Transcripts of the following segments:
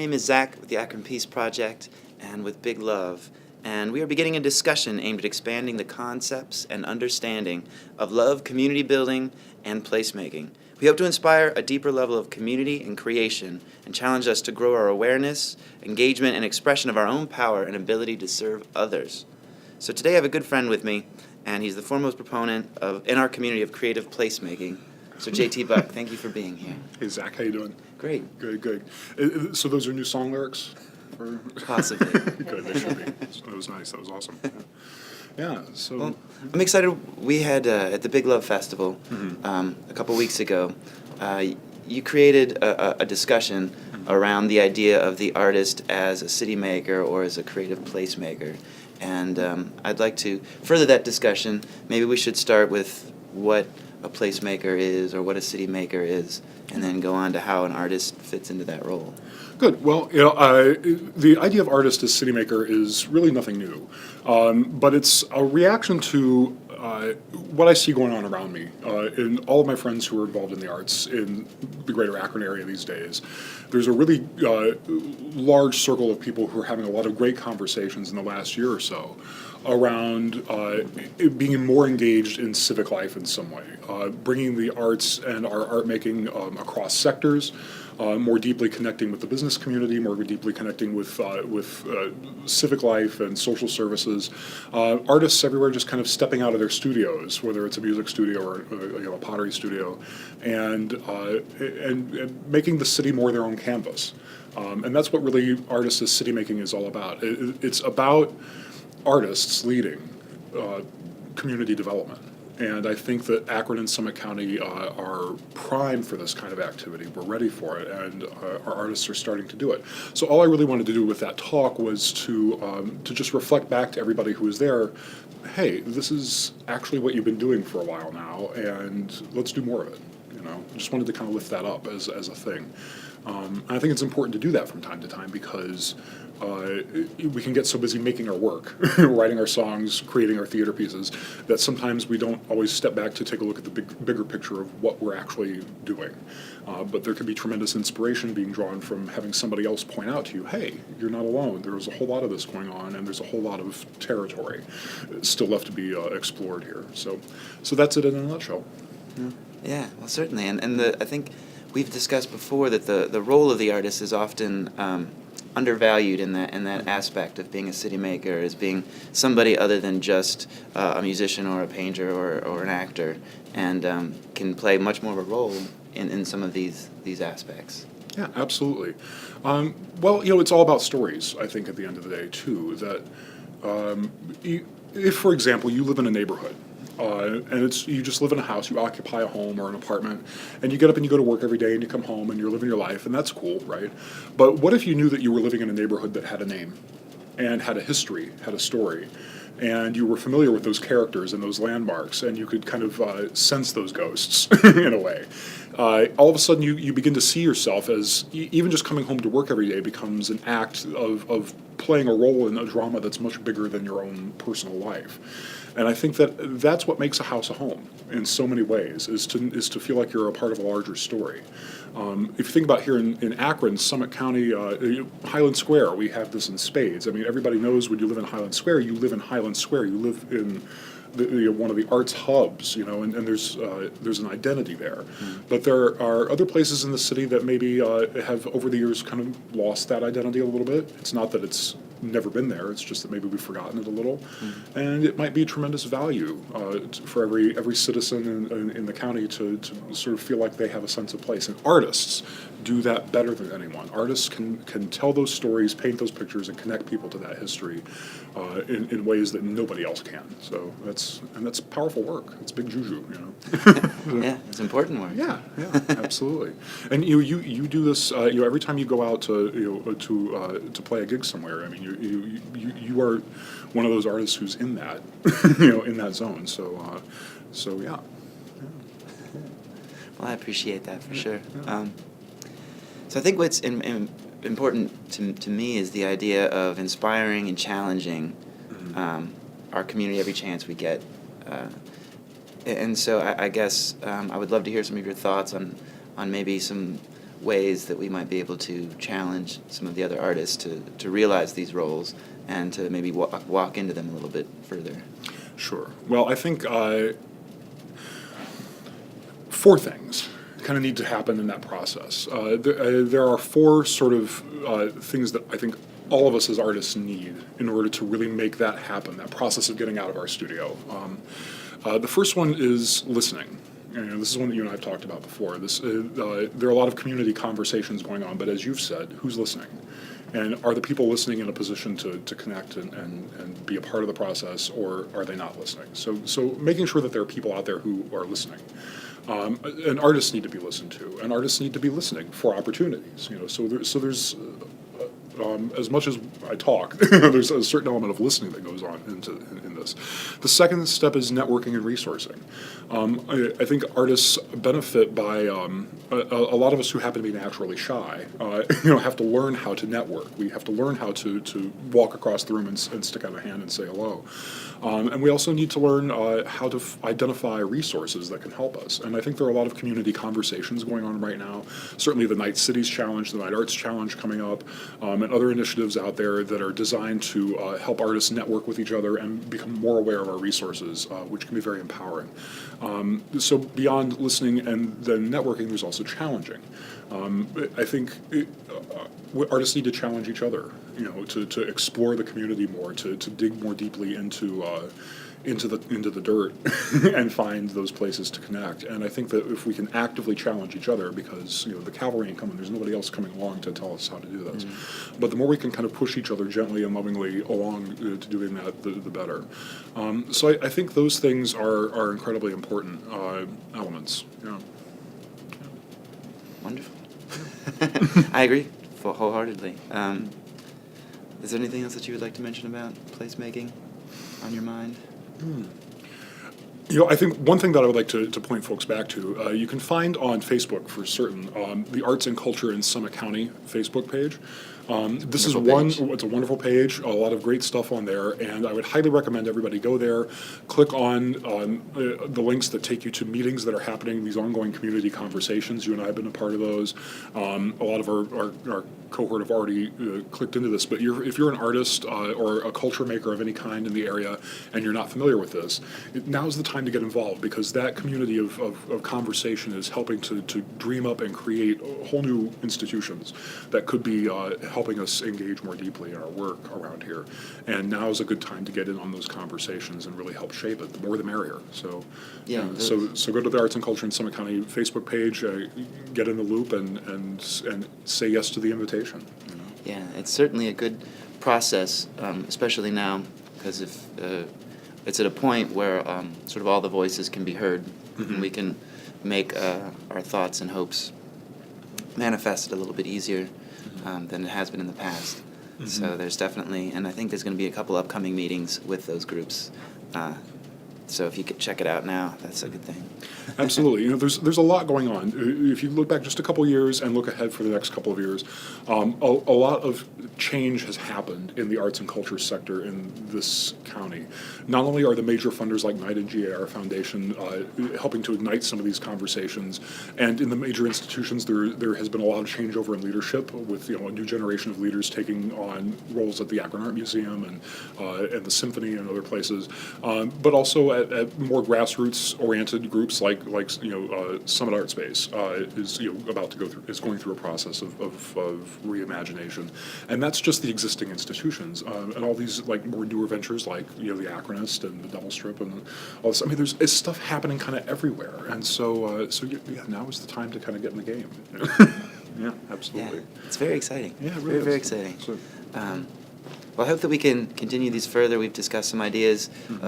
name is Zach with the Akron Peace Project and with Big Love, and we are beginning a discussion aimed at expanding the concepts and understanding of love, community building, and placemaking. We hope to inspire a deeper level of community and creation and challenge us to grow our awareness, engagement, and expression of our own power and ability to serve others. So today I have a good friend with me, and he's the foremost proponent in our community of creative placemaking. So JT Buck, thank you for being here. Hey Zach, how you doing? Great. Good. So those are new song lyrics? Possibly. Good, they should be. That was nice. That was awesome. Yeah. So well, I'm excited. We had at the Big Love Festival a couple weeks ago. You created a discussion around the idea of the artist as a city maker or as a creative placemaker, and I'd like to further that discussion. Maybe we should start with what a placemaker is or what a city maker is, and then go on to how an artist fits into that role. good. Well, the idea of artist as city maker is really nothing new, but it's a reaction to what I see going on around me. In all of my friends who are involved in the arts in the greater Akron area these days, there's a really large circle of people who are having a lot of great conversations in the last year or so around being more engaged in civic life in some way, bringing the arts and our art making across sectors, more deeply connecting with the business community, more deeply connecting with civic life and social services. Artists everywhere just kind of stepping out of their studios, whether it's a music studio or a pottery studio, and making the city more their own canvas. And that's what really artists as city making is all about. It's about artists leading community development. And I think that Akron and Summit County are primed for this kind of activity. We're ready for it, and our artists are starting to do it. So all I really wanted to do with that talk was to just reflect back to everybody who was there, hey, this is actually what you've been doing for a while now, and let's do more of it. I just wanted to kind of lift that up as a thing. And I think it's important to do that from time to time because we can get so busy making our work, writing our songs, creating our theater pieces, that sometimes we don't always step back to take a look at the bigger picture of what we're actually doing. But there can be tremendous inspiration being drawn from having somebody else point out to you, hey, you're not alone. There's a whole lot of this going on, and there's a whole lot of territory still left to be explored here. So that's it in a nutshell. Yeah, well, certainly. And I think we've discussed before that the role of the artist is often undervalued in that aspect of being a city maker, as being somebody other than just a musician or a painter or an actor, and can play much more of a role in some of these aspects. Yeah, absolutely. Well, it's all about stories, I think, at the end of the day, too. That if, for example, you live in a neighborhood, and you just live in a house, you occupy a home or an apartment, and you get up and you go to work every day and you come home and you're living your life, and that's cool, right? But what if you knew that you were living in a neighborhood that had a name and had a history, had a story, and you were familiar with those characters and those landmarks, and you could kind of sense those ghosts in a way? All of a sudden you begin to see yourself as, even just coming home to work every day becomes an act of playing a role in a drama that's much bigger than your own personal life. And I think that that's what makes a house a home in so many ways, is to feel like you're a part of a larger story. If you think about here in Akron, Summit County, Highland Square, we have this in spades. I mean, everybody knows when you live in Highland Square, you live in Highland Square. You live in one of the arts hubs, and there's an identity there. But there are other places in the city that maybe have over the years kind of lost that identity a little bit. It's not that it's never been there, it's just that maybe we've forgotten it a little. And it might be tremendous value for every citizen in the county to sort of feel like they have a sense of place. And artists do that better than anyone. Artists can tell those stories, paint those pictures, and connect people to that history in ways that nobody else can. So that's powerful work. It's big juju, Yeah, it's important work. Yeah, absolutely. And you do this every time you go out to play a gig somewhere. I mean, you are one of those artists who's in that in that zone. So yeah. Well, I appreciate that for sure. So I think what's important to me is the idea of inspiring and challenging our community every chance we get. And so I guess I would love to hear some of your thoughts on maybe some ways that we might be able to challenge some of the other artists to realize these roles and to maybe walk into them a little bit further. Sure. Well, I think four things kind of need to happen in that process. There are four sort of things that I think all of us as artists need in order to really make that happen, that process of getting out of our studio. The first one is listening. This is one that you and I have talked about before. There are a lot of community conversations going on, but as you've said, who's listening? And are the people listening in a position to connect and be a part of the process, or are they not listening? So making sure that there are people out there who are listening. And artists need to be listened to, and artists need to be listening for opportunities. So there's as much as I talk, there's a certain element of listening that goes on in this. The second step is networking and resourcing. I think artists benefit by a lot of us who happen to be naturally shy. Have to learn how to network. We have to learn how to walk across the room and stick out a hand and say hello. And we also need to learn how to identify resources that can help us. And I think there are a lot of community conversations going on right now. Certainly the Night Cities Challenge, the Night Arts Challenge coming up, and other initiatives out there that are designed to help artists network with each other and become more aware of our resources, which can be very empowering. So beyond listening and then networking, there's also challenging. I think artists need to challenge each other, to explore the community more, to dig more deeply into the dirt and find those places to connect. And I think that if we can actively challenge each other, because the cavalry ain't coming, there's nobody else coming along to tell us how to do this. Mm-hmm. But the more we can kind of push each other gently and lovingly along to doing that, the better. So I think those things are incredibly important elements. Yeah. Wonderful. I agree wholeheartedly. Is there anything else that you would like to mention about placemaking on your mind? I think one thing that I would like to point folks back to, you can find on Facebook for certain the Arts and Culture in Summit County Facebook page. This is it's a wonderful page, a lot of great stuff on there, and I would highly recommend everybody go there, click on the links that take you to meetings that are happening, these ongoing community conversations. You and I have been a part of those. A lot of our cohort have already clicked into this, but if you're an artist or a culture maker of any kind in the area and you're not familiar with this, now's the time to get involved, because that community of conversation is helping to dream up and create whole new institutions that could be helping us engage more deeply in our work around here. And now is a good time to get in on those conversations and really help shape it. The more the merrier. So yeah. So go to the Arts and Culture in Summit County Facebook page, get in the loop, and say yes to the invitation. Yeah, it's certainly a good process, especially now, because if it's at a point where sort of all the voices can be heard, mm-hmm. and we can make our thoughts and hopes manifested a little bit easier than it has been in the past. Mm-hmm. So there's definitely, and I think there's going to be a couple upcoming meetings with those groups. So if you could check it out now, that's a good thing. Absolutely. There's a lot going on. If you look back just a couple years and look ahead for the next couple of years, a lot of change has happened in the arts and culture sector in this county. Not only are the major funders like Knight and GAR Foundation helping to ignite some of these conversations, and in the major institutions there has been a lot of changeover in leadership, with a new generation of leaders taking on roles at the Akron Art Museum and the Symphony and other places, but also at more grassroots-oriented groups like Summit Art Space is going through a process of reimagination, and that's just the existing institutions, and all these more newer ventures like the Akronist and the Double Strip and all this. I mean, there's stuff happening kind of everywhere, and so now is the time to kind of get in the game. Yeah, absolutely. Yeah, it's very exciting. Yeah, it really very exciting. So, well, I hope that we can continue these further. We've discussed some ideas mm-hmm.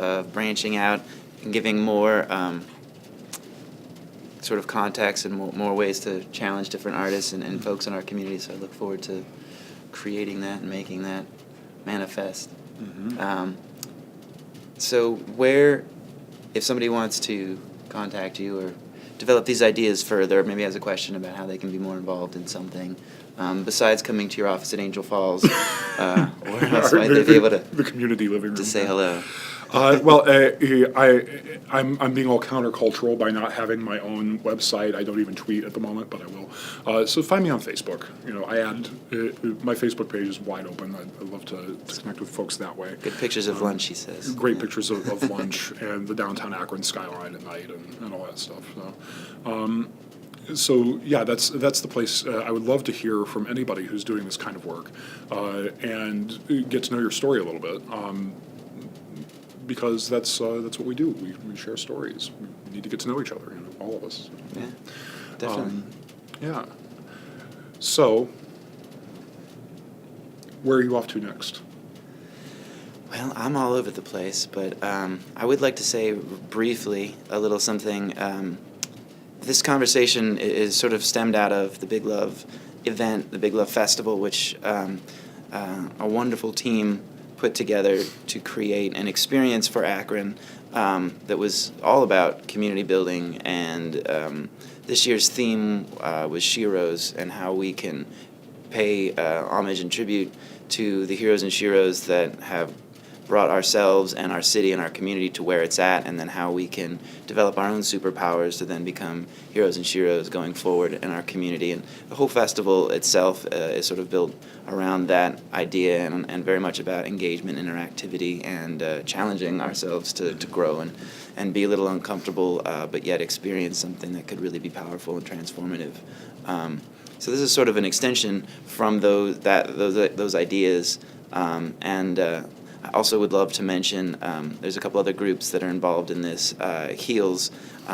of branching out and giving more sort of context and more ways to challenge different artists and mm-hmm. folks in our community. So I look forward to creating that and making that manifest. Mm-hmm. So if somebody wants to contact you or develop these ideas further, maybe has a question about how they can be more involved in something, besides coming to your office at Angel Falls, where else might they be able to the community living room to say hello? I'm being all countercultural by not having my own website. I don't even tweet at the moment, but I will. So find me on Facebook. My Facebook page is wide open. I'd love to connect with folks that way. Good pictures of lunch, he says. Great pictures of lunch and the downtown Akron skyline at night and all that stuff. So yeah, that's the place. I would love to hear from anybody who's doing this kind of work and get to know your story a little bit. Because that's what we do. We share stories. We need to get to know each other, all of us. Yeah, definitely. Yeah. So, where are you off to next? Well, I'm all over the place, but I would like to say briefly a little something. This conversation is sort of stemmed out of the Big Love event, the Big Love Festival, which a wonderful team put together to create an experience for Akron that was all about community building. And this year's theme was Sheroes, and how we can pay homage and tribute to the heroes and sheroes that have brought ourselves and our city and our community to where it's at, and then how we can develop our own superpowers to then become heroes and sheroes going forward in our community. And the whole festival itself is sort of built around that idea and very much about engagement, interactivity, and challenging ourselves to grow and be a little uncomfortable, but yet experience something that could really be powerful and transformative. So this is sort of an extension from those ideas, and I also would love to mention there's a couple other groups that are involved in this. HEALS,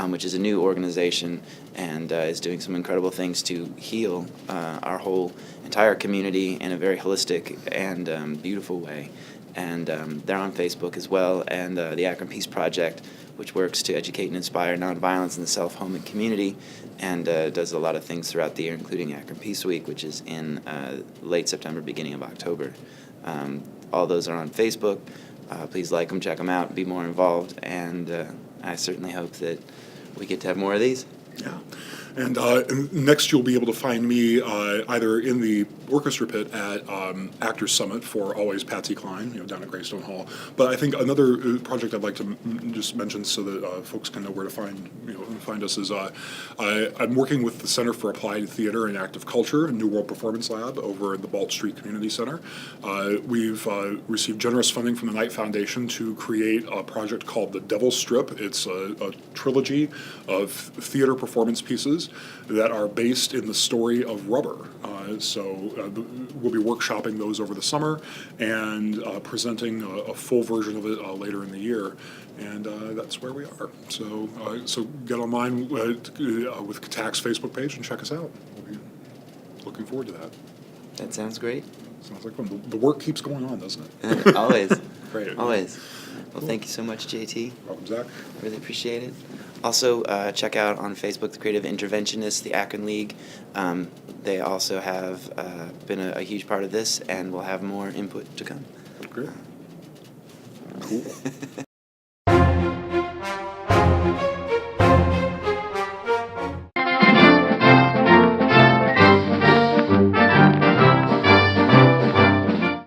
which is a new organization and is doing some incredible things to heal our whole entire community in a very holistic and beautiful way. And they're on Facebook as well. And the Akron Peace Project, which works to educate and inspire nonviolence in the self-home and community, and does a lot of things throughout the year, including Akron Peace Week, which is in late September, beginning of October. All those are on Facebook. Please like them, check them out, be more involved, and I certainly hope that we get to have more of these. Yeah. And next you'll be able to find me either in the orchestra pit at Actors Summit for Always Patsy Cline, down at Greystone Hall. But I think another project I'd like to just mention so that folks can know where to find us is I'm working with the Center for Applied Theater and Active Culture, New World Performance Lab over at the Balt Street Community Center. We've received generous funding from the Knight Foundation to create a project called The Devil's Strip. It's a trilogy of theater performance pieces that are based in the story of Rubber. We'll be workshopping those over the summer and presenting a full version of it later in the year. And that's where we are. So get online with Katak's Facebook page and check us out. We'll be looking forward to that. That sounds great. Sounds like fun. The work keeps going on, doesn't it? Always. Great. Always. Well, thank you so much, JT. Welcome, Zach. Really appreciate it. Also, check out on Facebook the Creative Interventionists, the Akron League. They also have been a huge part of this, and will have more input to come. Great. Cool.